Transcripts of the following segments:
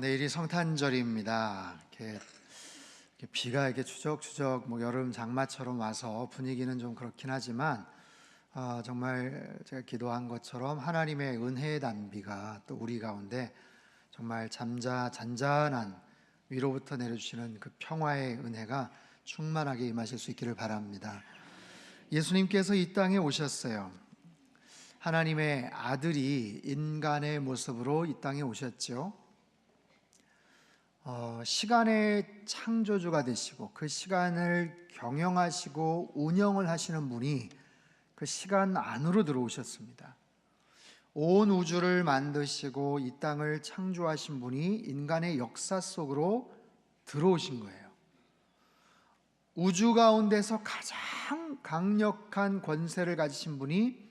내일이 성탄절입니다. 이렇게 비가 이렇게 추적추적 여름 장마처럼 와서 분위기는 좀 그렇긴 하지만 정말 제가 기도한 것처럼 하나님의 은혜의 단비가 또 우리 가운데 정말 잔잔한 위로부터 내려주시는 그 평화의 은혜가 충만하게 임하실 수 있기를 바랍니다. 예수님께서 이 땅에 오셨어요. 하나님의 아들이 인간의 모습으로 이 땅에 오셨죠. 시간의 창조주가 되시고 그 시간을 경영하시고 운영을 하시는 분이 그 시간 안으로 들어오셨습니다. 온 우주를 만드시고 이 땅을 창조하신 분이 인간의 역사 속으로 들어오신 거예요. 우주 가운데서 가장 강력한 권세를 가지신 분이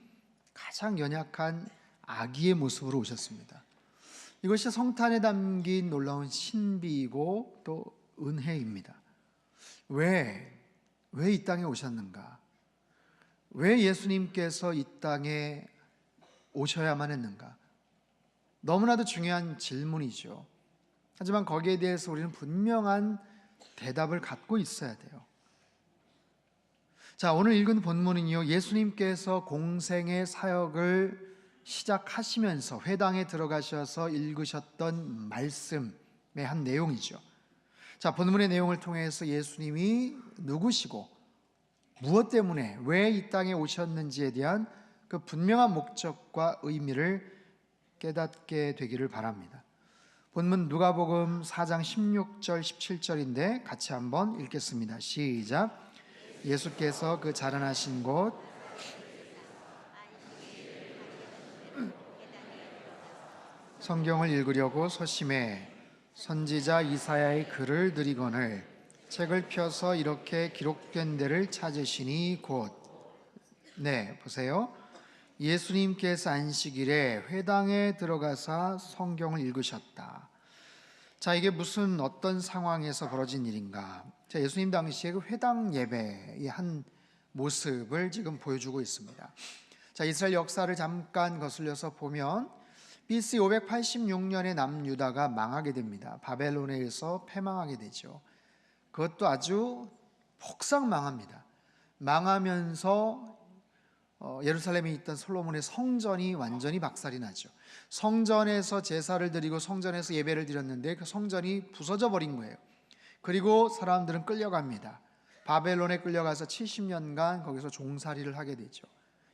가장 연약한 아기의 모습으로 오셨습니다. 이것이 성탄에 담긴 놀라운 신비이고 또 은혜입니다. 왜 이 땅에 오셨는가? 왜 예수님께서 이 땅에 오셔야만 했는가? 너무나도 중요한 질문이죠. 하지만 거기에 대해서 우리는 분명한 대답을 갖고 있어야 돼요. 자, 오늘 읽은 본문은요, 예수님께서 공생의 사역을 시작하시면서 회당에 들어가셔서 읽으셨던 말씀의 한 내용이죠. 자, 본문의 내용을 통해서 예수님이 누구시고 무엇 때문에 왜 이 땅에 오셨는지에 대한 그 분명한 목적과 의미를 깨닫게 되기를 바랍니다. 본문 누가복음 4장 16절 17절인데 같이 한번 읽겠습니다. 시작. 예수께서 그 자라나신 곳 성경을 읽으려고 소심해 선지자 이사야의 글을 들이거늘 책을 펴서 이렇게 기록된 데를 찾으시니 곧. 네, 보세요. 예수님께서 안식일에 회당에 들어가사 성경을 읽으셨다. 자, 이게 어떤 상황에서 벌어진 일인가? 자, 예수님 당시에 그 회당 예배의 한 모습을 지금 보여주고 있습니다. 자, 이스라엘 역사를 잠깐 거슬려서 보면 BC 586년에 남유다가 망하게 됩니다. 바벨론에 의해서 패망하게 되죠. 그것도 아주 폭삭 망합니다. 망하면서 예루살렘에 있던 솔로몬의 성전이 완전히 박살이 나죠. 성전에서 제사를 드리고 성전에서 예배를 드렸는데 그 성전이 부서져 버린 거예요. 그리고 사람들은 끌려갑니다. 바벨론에 끌려가서 70년간 거기서 종살이를 하게 되죠.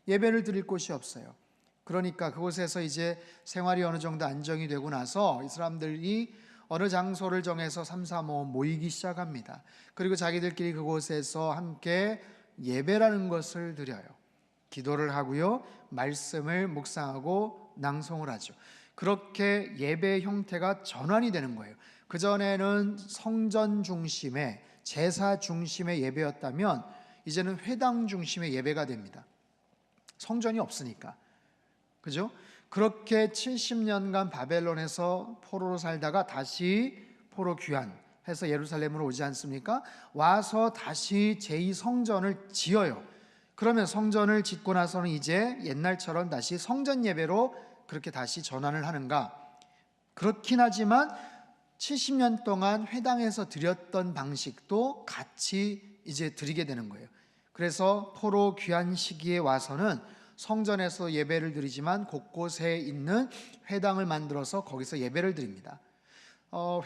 예배를 드릴 곳이 없어요. 그러니까 그곳에서 이제 생활이 어느 정도 안정이 되고 나서 이 사람들이 어느 장소를 정해서 3, 4, 5 모이기 시작합니다. 그리고 자기들끼리 그곳에서 함께 예배라는 것을 드려요. 기도를 하고요, 말씀을 묵상하고 낭송을 하죠. 그렇게 예배 형태가 전환이 되는 거예요. 그전에는 성전 중심의 제사 중심의 예배였다면 이제는 회당 중심의 예배가 됩니다. 성전이 없으니까. 그죠? 그렇게 70년간 바벨론에서 포로로 살다가 다시 포로 귀환해서 예루살렘으로 오지 않습니까? 와서 다시 제2성전을 지어요. 그러면 성전을 짓고 나서는 이제 옛날처럼 다시 성전 예배로 그렇게 다시 전환을 하는가? 그렇긴 하지만 70년 동안 회당에서 드렸던 방식도 같이 이제 드리게 되는 거예요. 그래서 포로 귀환 시기에 와서는 성전에서 예배를 드리지만 곳곳에 있는 회당을 만들어서 거기서 예배를 드립니다.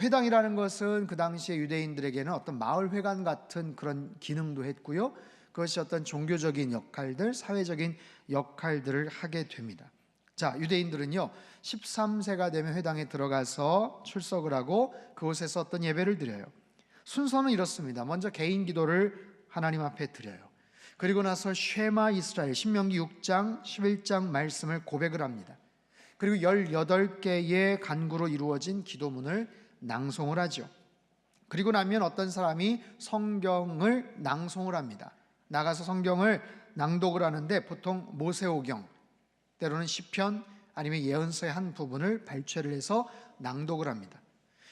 회당이라는 것은 그 당시에 유대인들에게는 어떤 마을회관 같은 그런 기능도 했고요, 그것이 어떤 종교적인 역할들, 사회적인 역할들을 하게 됩니다. 자, 유대인들은요 13세가 되면 회당에 들어가서 출석을 하고 그곳에서 어떤 예배를 드려요. 순서는 이렇습니다. 먼저 개인 기도를 하나님 앞에 드려요. 그리고 나서 쉐마 이스라엘 신명기 6장 11장 말씀을 고백을 합니다. 그리고 18개의 간구로 이루어진 기도문을 낭송을 하죠. 그리고 나면 어떤 사람이 성경을 낭송을 합니다. 나가서 성경을 낭독을 하는데 보통 모세오경, 때로는 시편 아니면 예언서의 한 부분을 발췌를 해서 낭독을 합니다.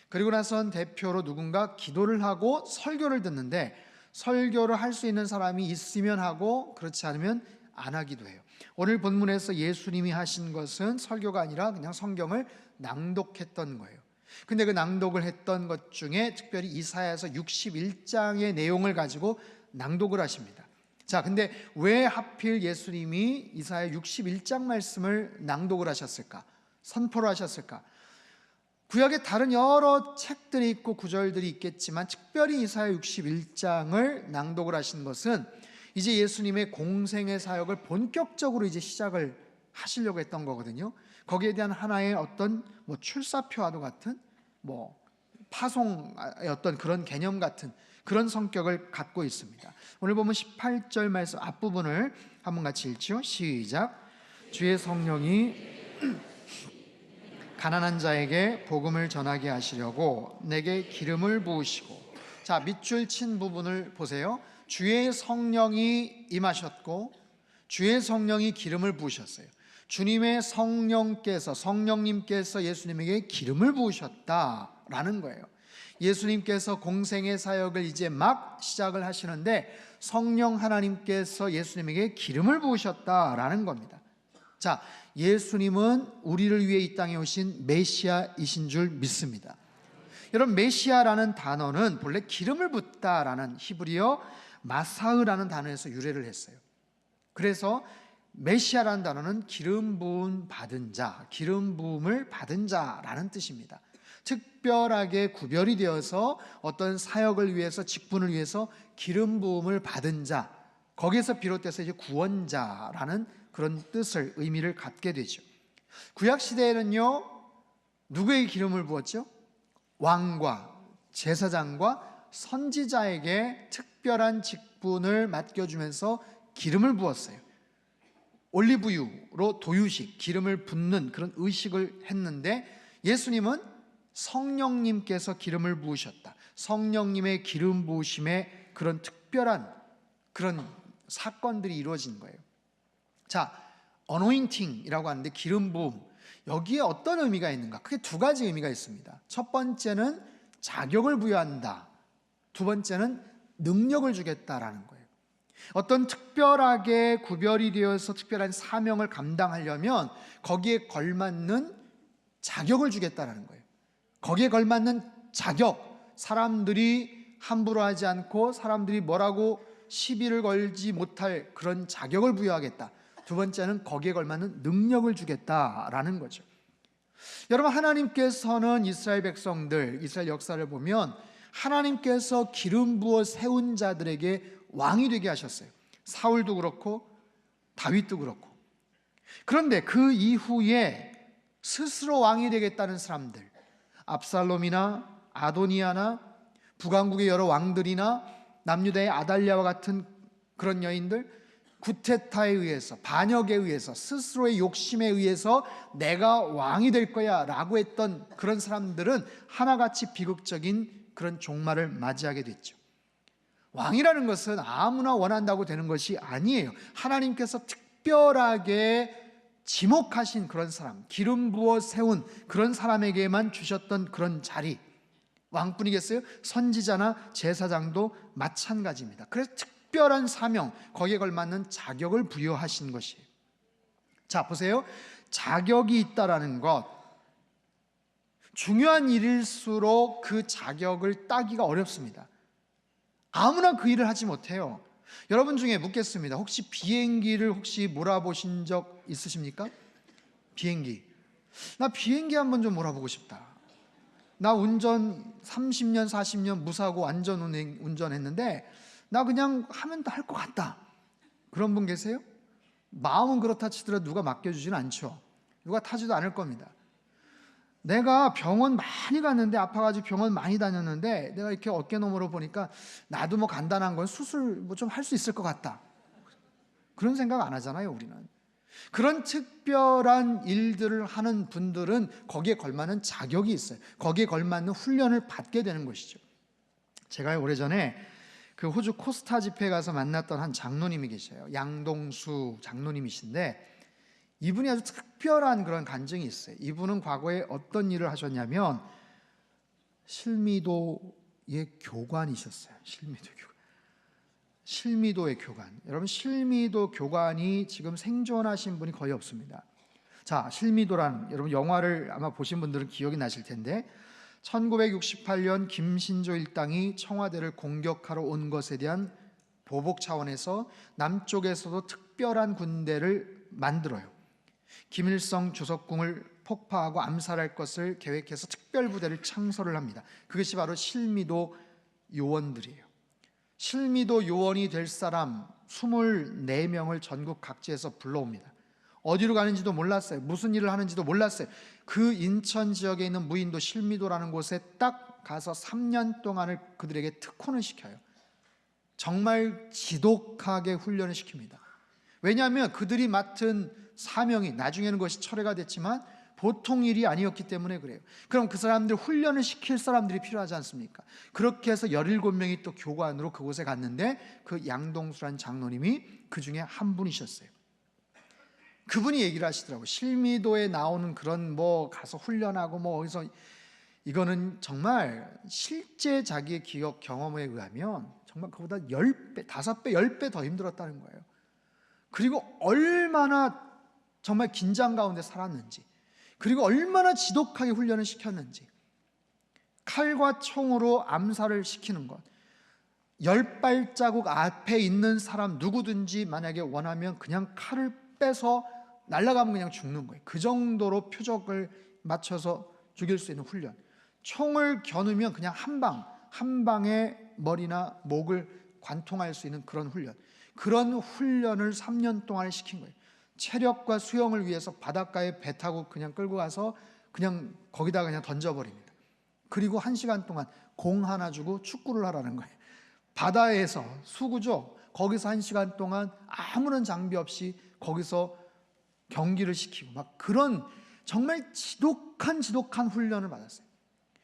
그리고 나선 대표로 누군가 기도를 하고 설교를 듣는데 설교를 할 수 있는 사람이 있으면 하고 그렇지 않으면 안 하기도 해요. 오늘 본문에서 예수님이 하신 것은 설교가 아니라 그냥 성경을 낭독했던 거예요. 근데 그 낭독을 했던 것 중에 특별히 이사야서 61장의 내용을 가지고 낭독을 하십니다. 자, 근데 왜 하필 예수님이 이사야 61장 말씀을 낭독을 하셨을까? 선포를 하셨을까? 구약에 다른 여러 책들이 있고 구절들이 있겠지만 특별히 이사야 61장을 낭독을 하신 것은 이제 예수님의 공생의 사역을 본격적으로 이제 시작을 하시려고 했던 거거든요. 거기에 대한 하나의 어떤 출사표와도 같은 파송의 어떤 그런 개념 같은 그런 성격을 갖고 있습니다. 오늘 보면 18절 말씀 앞부분을 한번 같이 읽죠. 시작. 주의 성령이 가난한 자에게 복음을 전하게 하시려고 내게 기름을 부으시고, 자, 밑줄 친 부분을 보세요. 주의 성령이 임하셨고 주의 성령이 기름을 부으셨어요. 주님의 성령님께서 예수님에게 기름을 부으셨다라는 거예요. 예수님께서 공생의 사역을 이제 막 시작을 하시는데 성령 하나님께서 예수님에게 기름을 부으셨다라는 겁니다. 자, 예수님은 우리를 위해 이 땅에 오신 메시아이신 줄 믿습니다. 여러분, 메시아라는 단어는 본래 기름을 붓다라는 히브리어 마사흐라는 단어에서 유래를 했어요. 그래서 메시아라는 단어는 기름 부음 받은 자, 기름 부음을 받은 자라는 뜻입니다. 특별하게 구별이 되어서 어떤 사역을 위해서, 직분을 위해서 기름 부음을 받은 자, 거기에서 비롯돼서 이제 구원자라는 그런 뜻을, 의미를 갖게 되죠. 구약 시대에는요, 누구에게 기름을 부었죠? 왕과 제사장과 선지자에게 특별한 직분을 맡겨주면서 기름을 부었어요. 올리브유로 도유식, 기름을 붓는 그런 의식을 했는데 예수님은 성령님께서 기름을 부으셨다. 성령님의 기름 부으심에 그런 특별한 그런 사건들이 이루어진 거예요. 자, 어노인팅이라고 하는데 기름 부음, 여기에 어떤 의미가 있는가? 크게 두 가지 의미가 있습니다. 첫 번째는 자격을 부여한다. 두 번째는 능력을 주겠다라는 거예요. 어떤 특별하게 구별이 되어서 특별한 사명을 감당하려면 거기에 걸맞는 자격을 주겠다라는 거예요. 거기에 걸맞는 자격, 사람들이 함부로 하지 않고 사람들이 뭐라고 시비를 걸지 못할 그런 자격을 부여하겠다. 두 번째는 거기에 걸맞는 능력을 주겠다라는 거죠. 여러분, 하나님께서는 이스라엘 백성들, 이스라엘 역사를 보면 하나님께서 기름 부어 세운 자들에게 왕이 되게 하셨어요. 사울도 그렇고 다윗도 그렇고. 그런데 그 이후에 스스로 왕이 되겠다는 사람들, 압살롬이나 아도니아나 북왕국의 여러 왕들이나 남유다의 아달랴와 같은 그런 여인들, 구테타에 의해서, 반역에 의해서, 스스로의 욕심에 의해서 내가 왕이 될 거야 라고 했던 그런 사람들은 하나같이 비극적인 그런 종말을 맞이하게 됐죠. 왕이라는 것은 아무나 원한다고 되는 것이 아니에요. 하나님께서 특별하게 지목하신 그런 사람, 기름 부어 세운 그런 사람에게만 주셨던 그런 자리, 왕뿐이겠어요? 선지자나 제사장도 마찬가지입니다. 그래서 특별한 사명, 거기에 걸맞는 자격을 부여하신 것이에요. 자, 보세요. 자격이 있다라는 것, 중요한 일일수록 그 자격을 따기가 어렵습니다. 아무나 그 일을 하지 못해요. 여러분 중에 묻겠습니다. 혹시 비행기를 혹시 몰아보신 적 있으십니까? 비행기. 나 비행기 한번 좀 몰아보고 싶다. 나 운전 30년, 40년 무사고 안전 운전했는데 나 그냥 하면 다 할 것 같다. 그런 분 계세요? 마음은 그렇다 치더라도 누가 맡겨주지는 않죠. 누가 타지도 않을 겁니다. 내가 병원 많이 갔는데, 아파가지고 병원 많이 다녔는데 내가 이렇게 어깨너머로 보니까 나도 뭐 간단한 건 수술 뭐 좀 할 수 있을 것 같다. 그런 생각 안 하잖아요, 우리는. 그런 특별한 일들을 하는 분들은 거기에 걸맞는 자격이 있어요. 거기에 걸맞는 훈련을 받게 되는 것이죠. 제가 오래전에 그 호주 코스타 집회에 가서 만났던 한 장로님이 계셔요. 양동수 장로님이신데 이분이 아주 특별한 그런 간증이 있어요. 이분은 과거에 어떤 일을 하셨냐면 실미도의 교관이셨어요. 실미도의 교관. 여러분, 실미도 교관이 지금 생존하신 분이 거의 없습니다. 자, 실미도란, 여러분 영화를 아마 보신 분들은 기억이 나실 텐데 1968년 김신조 일당이 청와대를 공격하러 온 것에 대한 보복 차원에서 남쪽에서도 특별한 군대를 만들어요. 김일성 주석궁을 폭파하고 암살할 것을 계획해서 특별부대를 창설을 합니다. 그것이 바로 실미도 요원들이에요. 실미도 요원이 될 사람 24명을 전국 각지에서 불러옵니다. 어디로 가는지도 몰랐어요. 무슨 일을 하는지도 몰랐어요. 그 인천 지역에 있는 무인도 실미도라는 곳에 딱 가서 3년 동안을 그들에게 특훈을 시켜요. 정말 지독하게 훈련을 시킵니다. 왜냐하면 그들이 맡은 사명이 나중에는 그것이 철회가 됐지만 보통 일이 아니었기 때문에 그래요. 그럼 그 사람들 훈련을 시킬 사람들이 필요하지 않습니까? 그렇게 해서 17명이 또 교관으로 그곳에 갔는데 그 양동수라는 장로님이 그 중에 한 분이셨어요. 그분이 얘기를 하시더라고요. 실미도에 나오는 그런 가서 훈련하고 어디서, 이거는 정말 실제 자기의 기억 경험에 의하면 정말 그보다 10배, 5배, 10배 더 힘들었다는 거예요. 그리고 얼마나 정말 긴장 가운데 살았는지, 그리고 얼마나 지독하게 훈련을 시켰는지, 칼과 총으로 암살을 시키는 것, 10발자국 앞에 있는 사람 누구든지 만약에 원하면 그냥 칼을 빼서 날아가면 그냥 죽는 거예요. 그 정도로 표적을 맞춰서 죽일 수 있는 훈련. 총을 겨누면 그냥 한 방에 머리나 목을 관통할 수 있는 그런 훈련. 그런 훈련을 3년 동안 시킨 거예요. 체력과 수영을 위해서 바닷가에 배 타고 그냥 끌고 가서 그냥 거기다가 그냥 던져버립니다. 그리고 1시간 동안 공 하나 주고 축구를 하라는 거예요. 바다에서, 수구죠. 거기서 1시간 동안 아무런 장비 없이 거기서 경기를 시키고 막 그런 정말 지독한 훈련을 받았어요.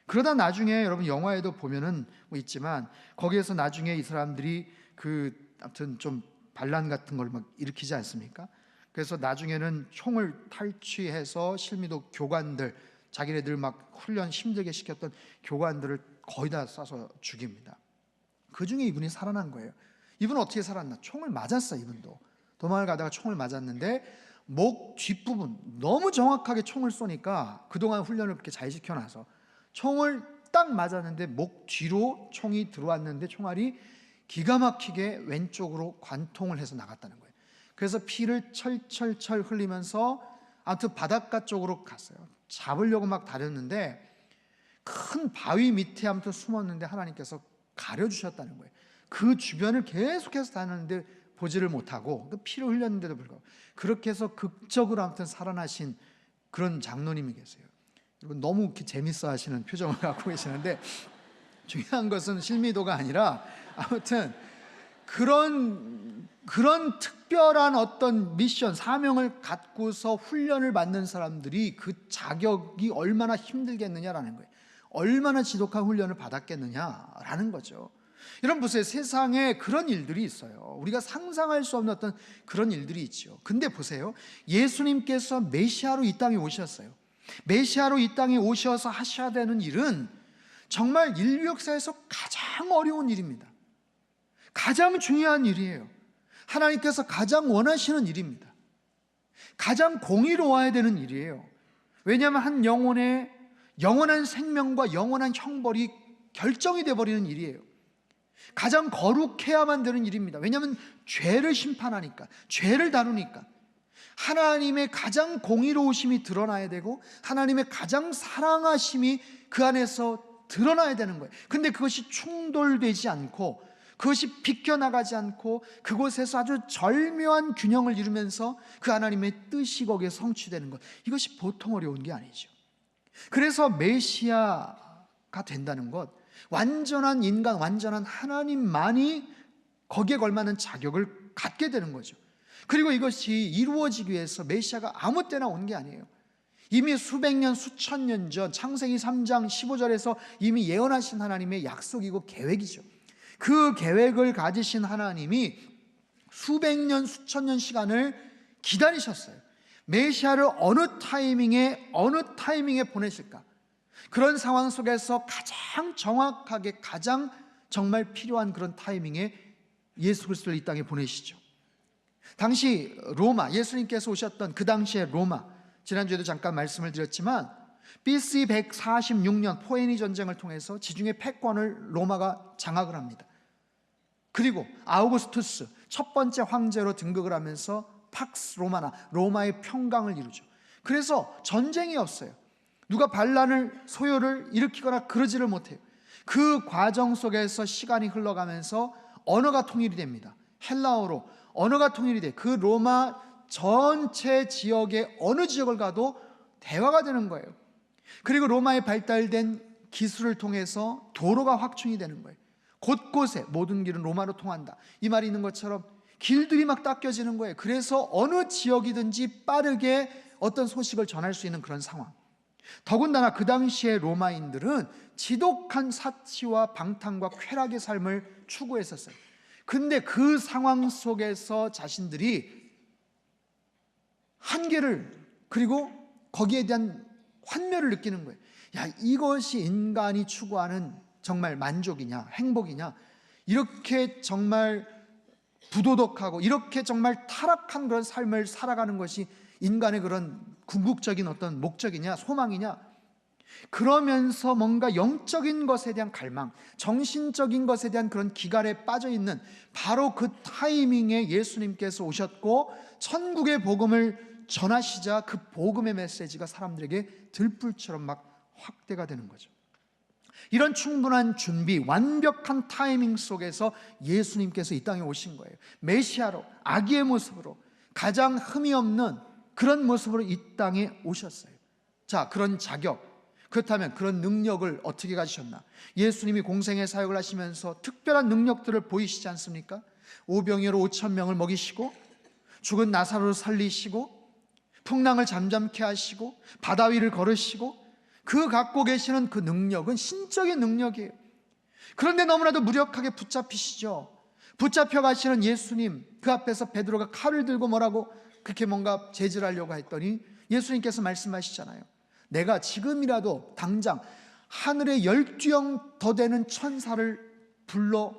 그러다 나중에 여러분 영화에도 보면은 있지만 거기에서 나중에 이 사람들이 아무튼 좀 반란 같은 걸 막 일으키지 않습니까? 그래서 나중에는 총을 탈취해서 실미도 교관들, 자기네들 막 훈련 힘들게 시켰던 교관들을 거의 다 쏴서 죽입니다. 그 중에 이분이 살아난 거예요. 이분은 어떻게 살았나? 총을 맞았어요. 이분도 도망을 가다가 총을 맞았는데 목 뒷부분 너무 정확하게 총을 쏘니까 그동안 훈련을 그렇게 잘 시켜놔서 총을 딱 맞았는데 목 뒤로 총이 들어왔는데 총알이 기가 막히게 왼쪽으로 관통을 해서 나갔다는 거예요. 그래서 피를 철철철 흘리면서 아무튼 바닷가 쪽으로 갔어요. 잡으려고 막 다녔는데 큰 바위 밑에 아무튼 숨었는데 하나님께서 가려주셨다는 거예요. 그 주변을 계속해서 다녔는데 보지를 못하고 그 피를 흘렸는데도 불구하고 그렇게 해서 극적으로 아무튼 살아나신 그런 장로님이 계세요. 여러분 너무 이렇게 재밌어 하시는 표정을 갖고 계시는데 중요한 것은 실미도가 아니라 아무튼 그런 특별한 어떤 미션, 사명을 갖고서 훈련을 받는 사람들이 그 자격이 얼마나 힘들겠느냐라는 거예요. 얼마나 지독한 훈련을 받았겠느냐라는 거죠. 여러분 보세요. 세상에 그런 일들이 있어요. 우리가 상상할 수 없는 어떤 그런 일들이 있죠. 근데 보세요. 예수님께서 메시아로 이 땅에 오셨어요. 메시아로 이 땅에 오셔서 하셔야 되는 일은 정말 인류 역사에서 가장 어려운 일입니다. 가장 중요한 일이에요. 하나님께서 가장 원하시는 일입니다. 가장 공의로워야 되는 일이에요. 왜냐하면 한 영혼의 영원한 생명과 영원한 형벌이 결정이 되어버리는 일이에요. 가장 거룩해야만 되는 일입니다. 왜냐하면 죄를 심판하니까, 죄를 다루니까 하나님의 가장 공의로우심이 드러나야 되고 하나님의 가장 사랑하심이 그 안에서 드러나야 되는 거예요. 근데 그것이 충돌되지 않고 그것이 비껴나가지 않고 그곳에서 아주 절묘한 균형을 이루면서 그 하나님의 뜻이 거기에 성취되는 것, 이것이 보통 어려운 게 아니죠. 그래서 메시아가 된다는 것, 완전한 인간, 완전한 하나님만이 거기에 걸맞는 자격을 갖게 되는 거죠. 그리고 이것이 이루어지기 위해서 메시아가 아무 때나 온 게 아니에요. 이미 수백 년, 수천 년 전 창세기 3장 15절에서 이미 예언하신 하나님의 약속이고 계획이죠. 그 계획을 가지신 하나님이 수백 년, 수천 년 시간을 기다리셨어요. 메시아를 어느 타이밍에 보내실까? 그런 상황 속에서 가장 정확하게, 가장 정말 필요한 그런 타이밍에 예수 그리스도를 이 땅에 보내시죠. 당시 로마, 예수님께서 오셨던 그 당시의 로마, 지난주에도 잠깐 말씀을 드렸지만 BC 146년 포에니 전쟁을 통해서 지중해 패권을 로마가 장악을 합니다. 그리고 아우구스투스 첫 번째 황제로 등극을 하면서 팍스 로마나 로마의 평강을 이루죠. 그래서 전쟁이 없어요. 누가 반란을 소요를 일으키거나 그러지를 못해요. 그 과정 속에서 시간이 흘러가면서 언어가 통일이 됩니다. 헬라어로 언어가 통일이 돼. 그 로마 전체 지역의 어느 지역을 가도 대화가 되는 거예요. 그리고 로마에 발달된 기술을 통해서 도로가 확충이 되는 거예요. 곳곳에 모든 길은 로마로 통한다, 이 말이 있는 것처럼 길들이 막 닦여지는 거예요. 그래서 어느 지역이든지 빠르게 어떤 소식을 전할 수 있는 그런 상황. 더군다나 그 당시에 로마인들은 지독한 사치와 방탕과 쾌락의 삶을 추구했었어요. 근데 그 상황 속에서 자신들이 한계를, 그리고 거기에 대한 환멸을 느끼는 거예요. 야, 이것이 인간이 추구하는 정말 만족이냐, 행복이냐, 이렇게 정말 부도덕하고 이렇게 정말 타락한 그런 삶을 살아가는 것이 인간의 그런 궁극적인 어떤 목적이냐, 소망이냐. 그러면서 뭔가 영적인 것에 대한 갈망, 정신적인 것에 대한 그런 기갈에 빠져 있는 바로 그 타이밍에 예수님께서 오셨고 천국의 복음을 전하시자 그 복음의 메시지가 사람들에게 들불처럼 막 확대가 되는 거죠. 이런 충분한 준비, 완벽한 타이밍 속에서 예수님께서 이 땅에 오신 거예요. 메시아로, 아기의 모습으로, 가장 흠이 없는 그런 모습으로 이 땅에 오셨어요. 자, 그런 자격, 그렇다면 그런 능력을 어떻게 가지셨나? 예수님이 공생의 사역을 하시면서 특별한 능력들을 보이시지 않습니까? 오병이어로 5,000명을 먹이시고, 죽은 나사로를 살리시고, 풍랑을 잠잠케 하시고, 바다 위를 걸으시고, 그 갖고 계시는 그 능력은 신적인 능력이에요. 그런데 너무나도 무력하게 붙잡히시죠. 붙잡혀 가시는 예수님, 그 앞에서 베드로가 칼을 들고 뭐라고 그렇게 뭔가 제지하려고 했더니 예수님께서 말씀하시잖아요. 내가 지금이라도 당장 하늘에 12영 더 되는 천사를 불러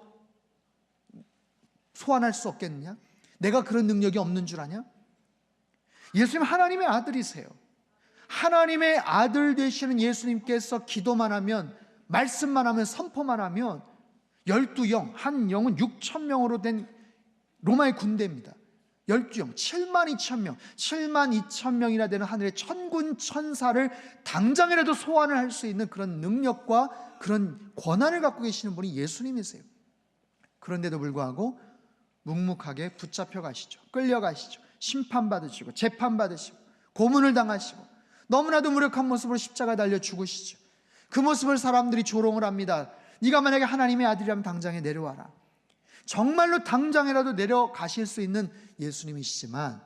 소환할 수 없겠느냐? 내가 그런 능력이 없는 줄 아냐? 예수님 하나님의 아들이세요. 하나님의 아들 되시는 예수님께서 기도만 하면, 말씀만 하면, 선포만 하면 12영, 한 영은 6,000명으로 된 로마의 군대입니다. 12영, 72,000명, 72,000명이나 되는 하늘의 천군 천사를 당장이라도 소환을 할 수 있는 그런 능력과 그런 권한을 갖고 계시는 분이 예수님이세요. 그런데도 불구하고 묵묵하게 붙잡혀 가시죠. 끌려가시죠. 심판받으시고 재판받으시고 고문을 당하시고 너무나도 무력한 모습으로 십자가에 달려 죽으시죠. 그 모습을 사람들이 조롱을 합니다. 네가 만약에 하나님의 아들이라면 당장에 내려와라. 정말로 당장이라도 내려가실 수 있는 예수님이시지만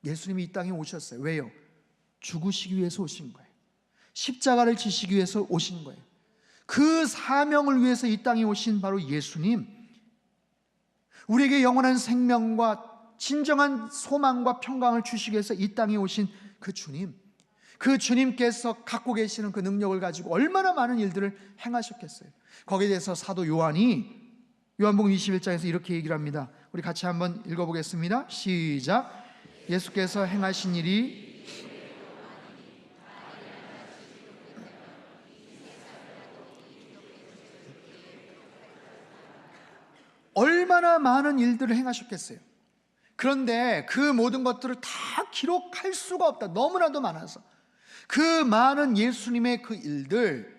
예수님이 이 땅에 오셨어요. 왜요? 죽으시기 위해서 오신 거예요. 십자가를 지시기 위해서 오신 거예요. 그 사명을 위해서 이 땅에 오신 바로 예수님, 우리에게 영원한 생명과 진정한 소망과 평강을 주시기 위해서 이 땅에 오신 그 주님, 그 주님께서 갖고 계시는 그 능력을 가지고 얼마나 많은 일들을 행하셨겠어요. 거기에 대해서 사도 요한이 요한복음 21장에서 이렇게 얘기를 합니다. 우리 같이 한번 읽어보겠습니다. 시작. 예수께서 행하신 일이 얼마나 많은 일들을 행하셨겠어요. 그런데 그 모든 것들을 다 기록할 수가 없다. 너무나도 많아서. 그 많은 예수님의 그 일들,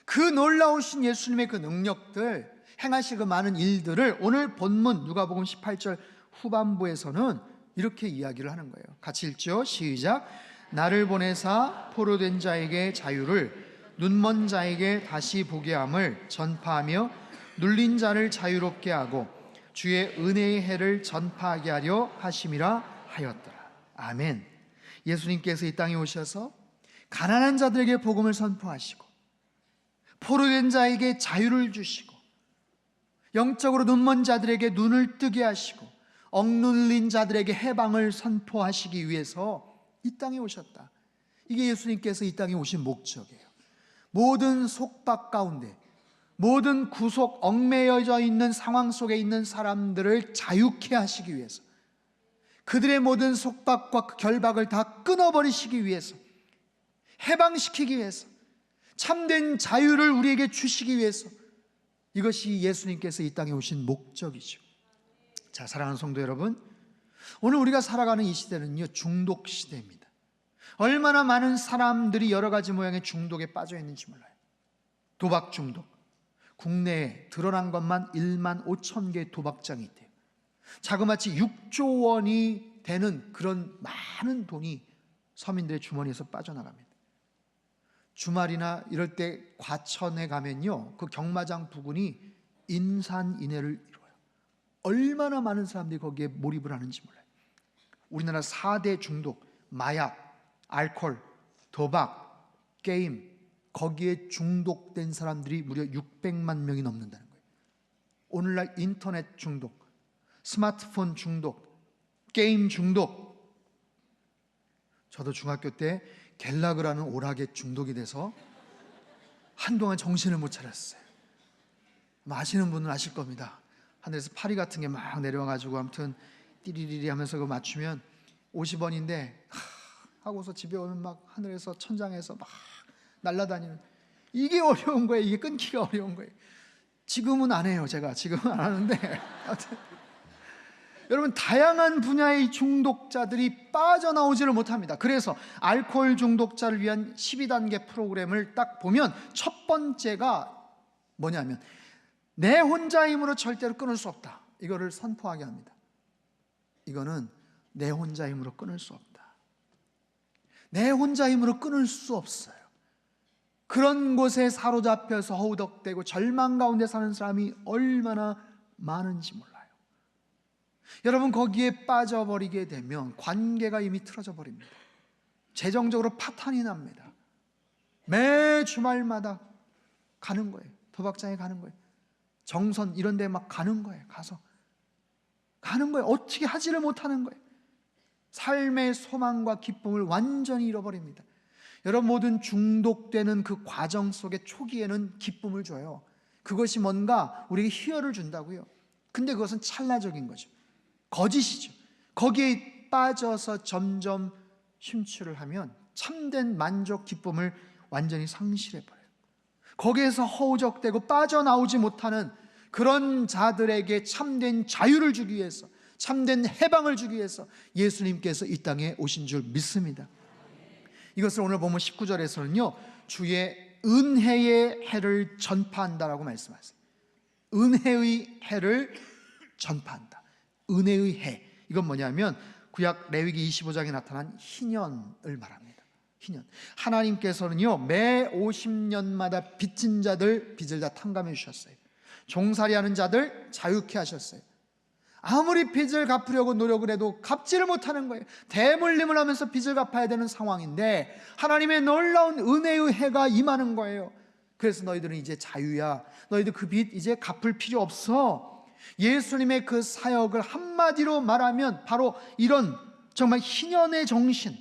그 놀라우신 예수님의 그 능력들, 행하신 그 많은 일들을 오늘 본문 누가복음 18절 후반부에서는 이렇게 이야기를 하는 거예요. 같이 읽죠. 시작. 나를 보내사 포로된 자에게 자유를, 눈먼 자에게 다시 보게 함을 전파하며 눌린 자를 자유롭게 하고 주의 은혜의 해를 전파하게 하려 하심이라 하였더라. 아멘. 예수님께서 이 땅에 오셔서 가난한 자들에게 복음을 선포하시고 포로된 자에게 자유를 주시고 영적으로 눈먼 자들에게 눈을 뜨게 하시고 억눌린 자들에게 해방을 선포하시기 위해서 이 땅에 오셨다. 이게 예수님께서 이 땅에 오신 목적이에요. 모든 속박 가운데, 모든 구속, 얽매여져 있는 상황 속에 있는 사람들을 자유케 하시기 위해서, 그들의 모든 속박과 그 결박을 다 끊어버리시기 위해서 해방시키기 위해서, 참된 자유를 우리에게 주시기 위해서, 이것이 예수님께서 이 땅에 오신 목적이죠. 자, 사랑하는 성도 여러분, 오늘 우리가 살아가는 이 시대는요, 중독 시대입니다. 얼마나 많은 사람들이 여러 가지 모양의 중독에 빠져 있는지 몰라요. 도박 중독, 국내에 드러난 것만 1만 5천 개의 도박장이 있대요. 자그마치 6조 원이 되는 그런 많은 돈이 서민들의 주머니에서 빠져나갑니다. 주말이나 이럴 때 과천에 가면요, 그 경마장 부근이 인산인해를 이뤄요. 얼마나 많은 사람들이 거기에 몰입을 하는지 몰라요. 우리나라 4대 중독, 마약, 알코올, 도박, 게임, 거기에 중독된 사람들이 무려 600만 명이 넘는다는 거예요. 오늘날 인터넷 중독, 스마트폰 중독, 게임 중독. 저도 중학교 때 갤라그라는 오락에 중독이 돼서 한동안 정신을 못 차렸어요. 아시는 분은 아실 겁니다. 하늘에서 파리 같은 게 막 내려와가지고 아무튼 띠리리리 하면서 그거 맞추면 50원인데 하고서 집에 오면 막 하늘에서 천장에서 막 날아다니는, 이게 어려운 거예요. 이게 끊기가 어려운 거예요. 지금은 안 해요. 제가 지금은 안 하는데 여러분, 다양한 분야의 중독자들이 빠져나오지를 못합니다. 그래서 알코올 중독자를 위한 12단계 프로그램을 딱 보면 첫 번째가 뭐냐면, 내 혼자 힘으로 절대로 끊을 수 없다, 이거를 선포하게 합니다. 이거는 내 혼자 힘으로 끊을 수 없다. 내 혼자 힘으로 끊을 수 없어요. 그런 곳에 사로잡혀서 허우덕대고 절망 가운데 사는 사람이 얼마나 많은지 몰라요. 여러분, 거기에 빠져버리게 되면 관계가 이미 틀어져 버립니다. 재정적으로 파탄이 납니다. 매 주말마다 가는 거예요. 도박장에 가는 거예요. 정선 이런 데 막 가는 거예요. 가서 가는 거예요. 어떻게 하지를 못하는 거예요. 삶의 소망과 기쁨을 완전히 잃어버립니다. 여러분, 모든 중독되는 그 과정 속에 초기에는 기쁨을 줘요. 그것이 뭔가 우리에게 희열을 준다고요. 근데 그것은 찰나적인 거죠. 거짓이죠. 거기에 빠져서 점점 심취를 하면 참된 만족, 기쁨을 완전히 상실해버려요. 거기에서 허우적대고 빠져나오지 못하는 그런 자들에게 참된 자유를 주기 위해서, 참된 해방을 주기 위해서 예수님께서 이 땅에 오신 줄 믿습니다. 이것을 오늘 보면 19절에서는요, 주의 은혜의 해를 전파한다라고 말씀하세요. 은혜의 해를 전파한다. 은혜의 해, 이건 뭐냐면 구약 레위기 25장에 나타난 희년을 말합니다. 희년. 하나님께서는요, 매 50년마다 빚진 자들 빚을 다 탕감해 주셨어요. 종살이하는 자들 자유케 하셨어요. 아무리 빚을 갚으려고 노력을 해도 갚지를 못하는 거예요. 대물림을 하면서 빚을 갚아야 되는 상황인데 하나님의 놀라운 은혜의 해가 임하는 거예요. 그래서 너희들은 이제 자유야. 너희들 그 빚 이제 갚을 필요 없어. 예수님의 그 사역을 한마디로 말하면 바로 이런 정말 희년의 정신,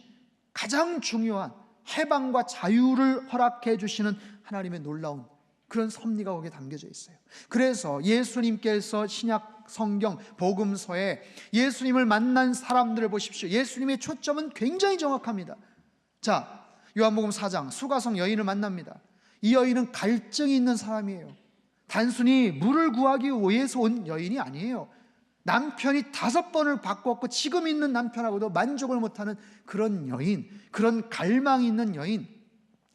가장 중요한 해방과 자유를 허락해 주시는 하나님의 놀라운 그런 섭리가 거기에 담겨져 있어요. 그래서 예수님께서 신약 성경 복음서에 예수님을 만난 사람들을 보십시오. 예수님의 초점은 굉장히 정확합니다. 자, 요한복음 4장 수가성 여인을 만납니다. 이 여인은 갈증이 있는 사람이에요. 단순히 물을 구하기 위해서 온 여인이 아니에요. 남편이 5번을 바꿨고 지금 있는 남편하고도 만족을 못하는 그런 여인, 그런 갈망이 있는 여인.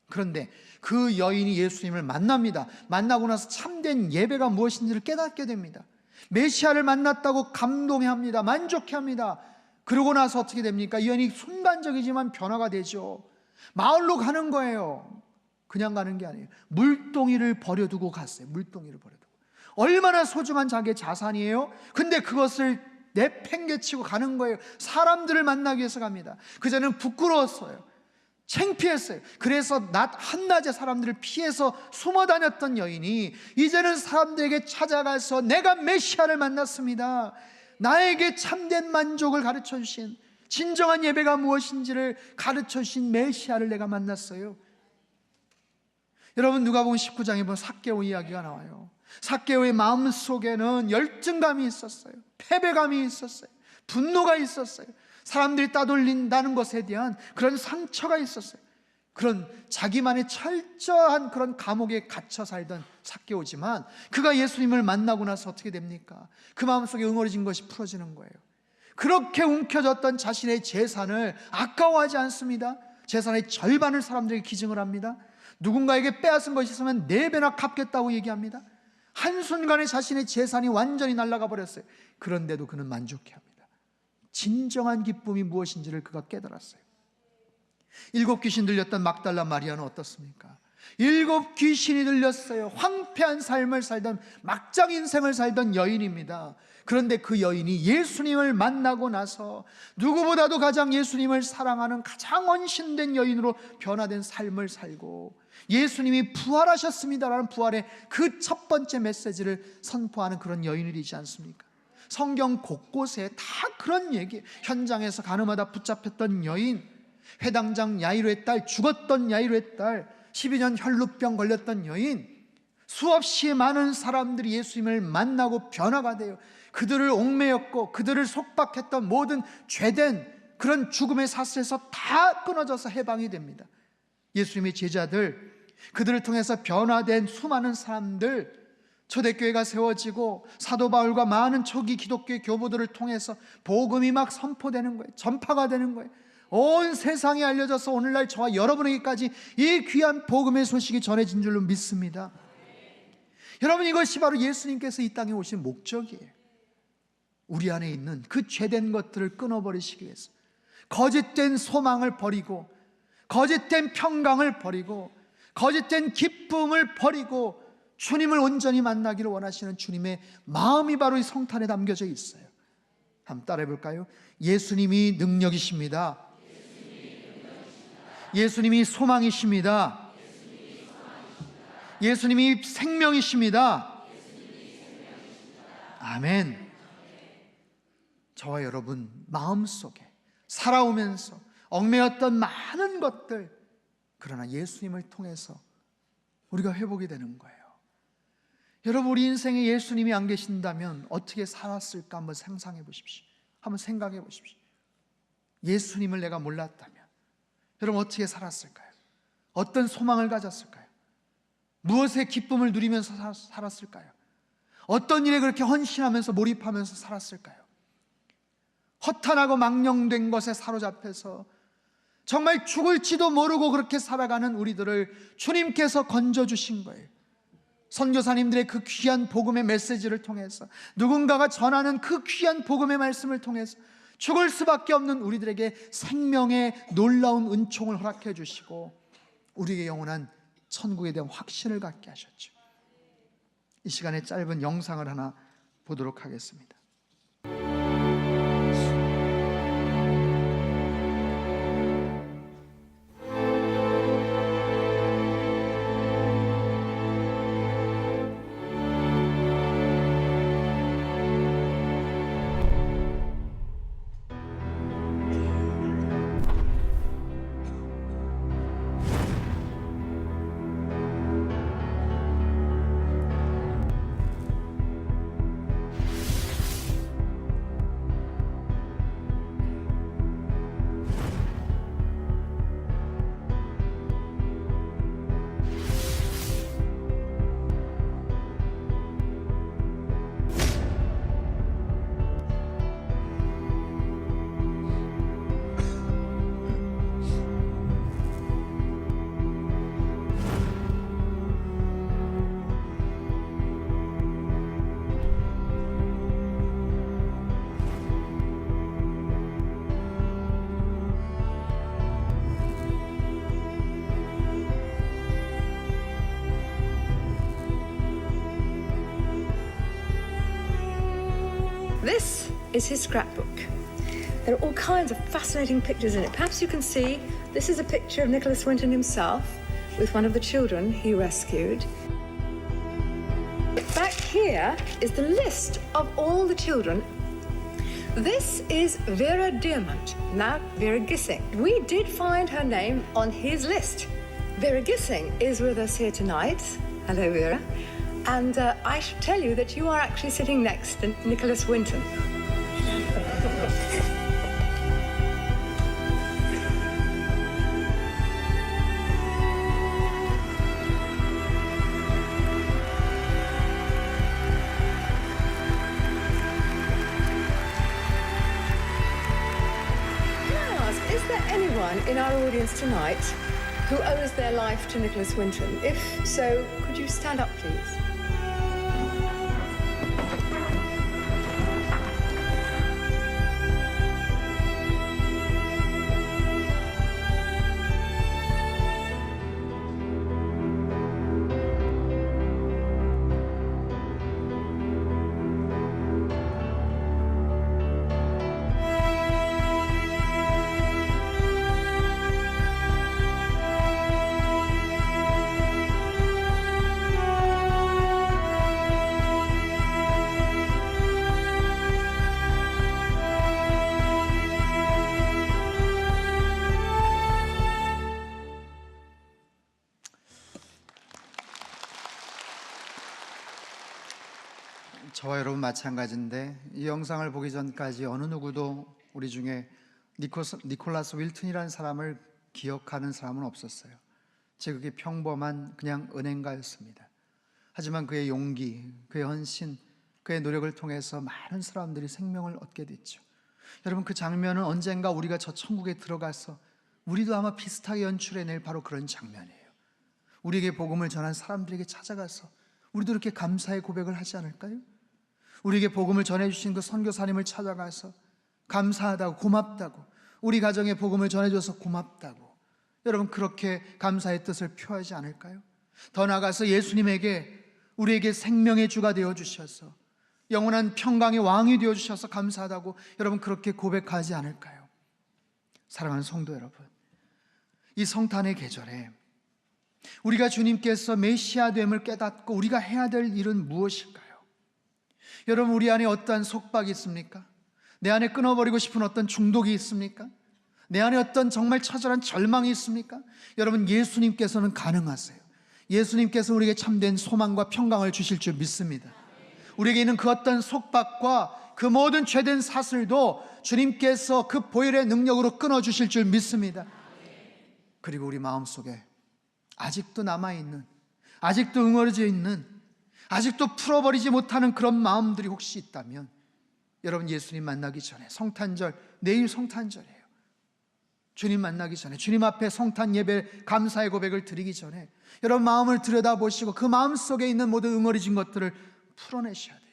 그런데 그 여인이 예수님을 만납니다. 만나고 나서 참된 예배가 무엇인지를 깨닫게 됩니다. 메시아를 만났다고 감동해합니다. 만족해합니다. 그러고 나서 어떻게 됩니까? 이 여인이 순간적이지만 변화가 되죠. 마을로 가는 거예요. 그냥 가는 게 아니에요. 물동이를 버려두고 갔어요. 물동이를 버려두고. 얼마나 소중한 자기의 자산이에요. 근데 그것을 내팽개치고 가는 거예요. 사람들을 만나기 위해서 갑니다. 그전에는 부끄러웠어요. 창피했어요. 그래서 낮 한낮에 사람들을 피해서 숨어 다녔던 여인이 이제는 사람들에게 찾아가서 내가 메시아를 만났습니다. 나에게 참된 만족을 가르쳐 주신, 진정한 예배가 무엇인지를 가르쳐 주신 메시아를 내가 만났어요. 여러분, 누가복음 19장에 보면 삭개오 이야기가 나와요. 삭개오의 마음속에는 열등감이 있었어요. 패배감이 있었어요. 분노가 있었어요. 사람들이 따돌린다는 것에 대한 그런 상처가 있었어요. 그런 자기만의 철저한 그런 감옥에 갇혀 살던 삭개오지만 그가 예수님을 만나고 나서 어떻게 됩니까? 그 마음속에 응어리진 것이 풀어지는 거예요. 그렇게 움켜졌던 자신의 재산을 아까워하지 않습니다. 재산의 절반을 사람들에게 기증을 합니다. 누군가에게 빼앗은 것이 있으면 4배나 갚겠다고 얘기합니다. 한순간에 자신의 재산이 완전히 날아가 버렸어요. 그런데도 그는 만족해합니다. 진정한 기쁨이 무엇인지를 그가 깨달았어요. 7 귀신 들렸던 막달라 마리아는 어떻습니까? 7 귀신이 들렸어요. 황폐한 삶을 살던, 막장 인생을 살던 여인입니다. 그런데 그 여인이 예수님을 만나고 나서 누구보다도 가장 예수님을 사랑하는 가장 헌신된 여인으로 변화된 삶을 살고 예수님이 부활하셨습니다라는 부활의 그 첫 번째 메시지를 선포하는 그런 여인이 되지 않습니까? 성경 곳곳에 다 그런 얘기, 현장에서 가늠하다 붙잡혔던 여인, 회당장 야이로의 딸, 죽었던 야이로의 딸, 12년 혈루병 걸렸던 여인, 수없이 많은 사람들이 예수님을 만나고 변화가 돼요. 그들을 옥매였고 그들을 속박했던 모든 죄된 그런 죽음의 사슬에서 다 끊어져서 해방이 됩니다. 예수님의 제자들, 그들을 통해서 변화된 수많은 사람들, 초대교회가 세워지고 사도 바울과 많은 초기 기독교의 교부들을 통해서 복음이 막 선포되는 거예요. 전파가 되는 거예요. 온 세상에 알려져서 오늘날 저와 여러분에게까지 이 귀한 복음의 소식이 전해진 줄로 믿습니다. 여러분, 이것이 바로 예수님께서 이 땅에 오신 목적이에요. 우리 안에 있는 그 죄된 것들을 끊어버리시기 위해서, 거짓된 소망을 버리고, 거짓된 평강을 버리고, 거짓된 기쁨을 버리고 주님을 온전히 만나기를 원하시는 주님의 마음이 바로 이 성탄에 담겨져 있어요. 한번 따라해 볼까요? 예수님이 능력이십니다. 예수님이 소망이십니다. 예수님이 생명이십니다. 아멘. 저와 여러분 마음속에 살아오면서 얽매였던 많은 것들, 그러나 예수님을 통해서 우리가 회복이 되는 거예요. 여러분, 우리 인생에 예수님이 안 계신다면 어떻게 살았을까 한번 상상해 보십시오. 한번 생각해 보십시오. 예수님을 내가 몰랐다면 여러분 어떻게 살았을까요? 어떤 소망을 가졌을까요? 무엇의 기쁨을 누리면서 살았을까요? 어떤 일에 그렇게 헌신하면서 몰입하면서 살았을까요? 허탄하고 망령된 것에 사로잡혀서 정말 죽을지도 모르고 그렇게 살아가는 우리들을 주님께서 건져주신 거예요. 선교사님들의 그 귀한 복음의 메시지를 통해서, 누군가가 전하는 그 귀한 복음의 말씀을 통해서 죽을 수밖에 없는 우리들에게 생명의 놀라운 은총을 허락해 주시고 우리에게 영원한 천국에 대한 확신을 갖게 하셨죠. 이 시간에 짧은 영상을 하나 보도록 하겠습니다. This is his scrapbook. There are all kinds of fascinating pictures in it. Perhaps you can see this is a picture of Nicholas Winton himself with one of the children he rescued. Back here is the list of all the children. This is Vera Diamond, now Vera Gissing. We did find her name on his list. Vera Gissing is with us here tonight. Hello, Vera. And I should tell you that you are actually sitting next to Nicholas Winton. in our audience tonight who owes their life to Nicholas Winton? If so, could you stand up, please? 저와 여러분 마찬가지인데 이 영상을 보기 전까지 어느 누구도 우리 중에 니콜라스 윌튼이라는 사람을 기억하는 사람은 없었어요. 지극히 평범한 그냥 은행가였습니다. 하지만 그의 용기, 그의 헌신, 그의 노력을 통해서 많은 사람들이 생명을 얻게 됐죠. 여러분, 그 장면은 언젠가 우리가 저 천국에 들어가서 우리도 아마 비슷하게 연출해낼 바로 그런 장면이에요. 우리에게 복음을 전한 사람들에게 찾아가서 우리도 이렇게 감사의 고백을 하지 않을까요? 우리에게 복음을 전해주신 그 선교사님을 찾아가서 감사하다고, 고맙다고, 우리 가정에 복음을 전해줘서 고맙다고, 여러분 그렇게 감사의 뜻을 표하지 않을까요? 더 나아가서 예수님에게 우리에게 생명의 주가 되어주셔서 영원한 평강의 왕이 되어주셔서 감사하다고 여러분 그렇게 고백하지 않을까요? 사랑하는 성도 여러분, 이 성탄의 계절에 우리가 주님께서 메시아됨을 깨닫고 우리가 해야 될 일은 무엇일까요? 여러분, 우리 안에 어떠한 속박이 있습니까? 내 안에 끊어버리고 싶은 어떤 중독이 있습니까? 내 안에 어떤 정말 처절한 절망이 있습니까? 여러분, 예수님께서는 가능하세요. 예수님께서 우리에게 참된 소망과 평강을 주실 줄 믿습니다. 우리에게 있는 그 어떤 속박과 그 모든 죄된 사슬도 주님께서 그 보혈의 능력으로 끊어주실 줄 믿습니다. 그리고 우리 마음속에 아직도 남아있는, 아직도 응어려져 있는, 아직도 풀어버리지 못하는 그런 마음들이 혹시 있다면 여러분, 예수님 만나기 전에, 성탄절, 내일 성탄절이에요. 주님 만나기 전에, 주님 앞에 성탄 예배 감사의 고백을 드리기 전에 여러분 마음을 들여다보시고 그 마음 속에 있는 모든 응어리진 것들을 풀어내셔야 돼요.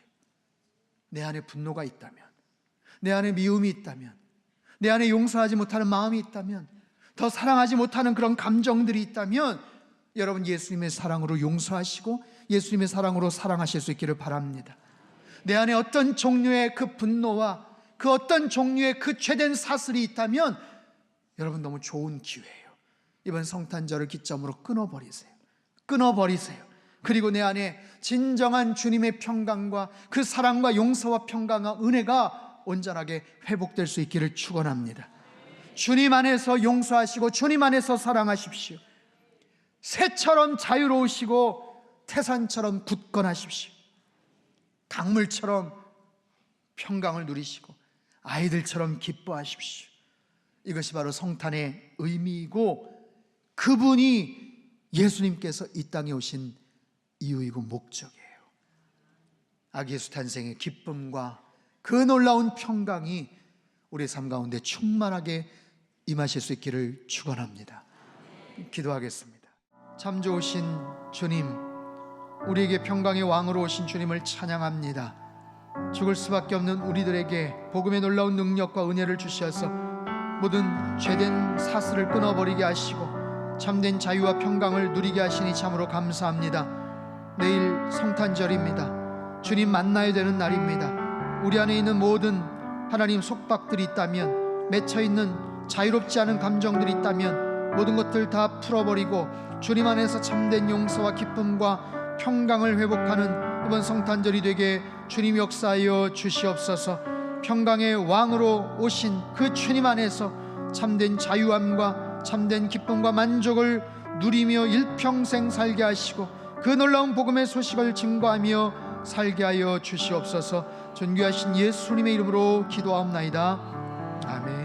내 안에 분노가 있다면, 내 안에 미움이 있다면, 내 안에 용서하지 못하는 마음이 있다면, 더 사랑하지 못하는 그런 감정들이 있다면 여러분, 예수님의 사랑으로 용서하시고 예수님의 사랑으로 사랑하실 수 있기를 바랍니다. 내 안에 어떤 종류의 그 분노와 그 어떤 종류의 그 죄된 사슬이 있다면 여러분, 너무 좋은 기회예요. 이번 성탄절을 기점으로 끊어버리세요. 끊어버리세요. 그리고 내 안에 진정한 주님의 평강과 그 사랑과 용서와 평강과 은혜가 온전하게 회복될 수 있기를 축원합니다. 주님 안에서 용서하시고 주님 안에서 사랑하십시오. 새처럼 자유로우시고 태산처럼 굳건하십시오. 강물처럼 평강을 누리시고 아이들처럼 기뻐하십시오. 이것이 바로 성탄의 의미이고 그분이 예수님께서 이 땅에 오신 이유이고 목적이에요. 아기 예수 탄생의 기쁨과 그 놀라운 평강이 우리의 삶 가운데 충만하게 임하실 수 있기를 축원합니다. 기도하겠습니다. 참 좋으신 주님, 우리에게 평강의 왕으로 오신 주님을 찬양합니다. 죽을 수밖에 없는 우리들에게 복음의 놀라운 능력과 은혜를 주셔서 모든 죄된 사슬을 끊어버리게 하시고 참된 자유와 평강을 누리게 하시니 참으로 감사합니다. 내일 성탄절입니다. 주님 만나야 되는 날입니다. 우리 안에 있는 모든 하나님 속박들이 있다면, 맺혀있는 자유롭지 않은 감정들이 있다면 모든 것들 다 풀어버리고 주님 안에서 참된 용서와 기쁨과 평강을 회복하는 이번 성탄절이 되게 주님 역사하여 주시옵소서. 평강의 왕으로 오신 그 주님 안에서 참된 자유함과 참된 기쁨과 만족을 누리며 일평생 살게 하시고 그 놀라운 복음의 소식을 증거하며 살게 하여 주시옵소서. 존귀하신 예수님의 이름으로 기도하옵나이다. 아멘.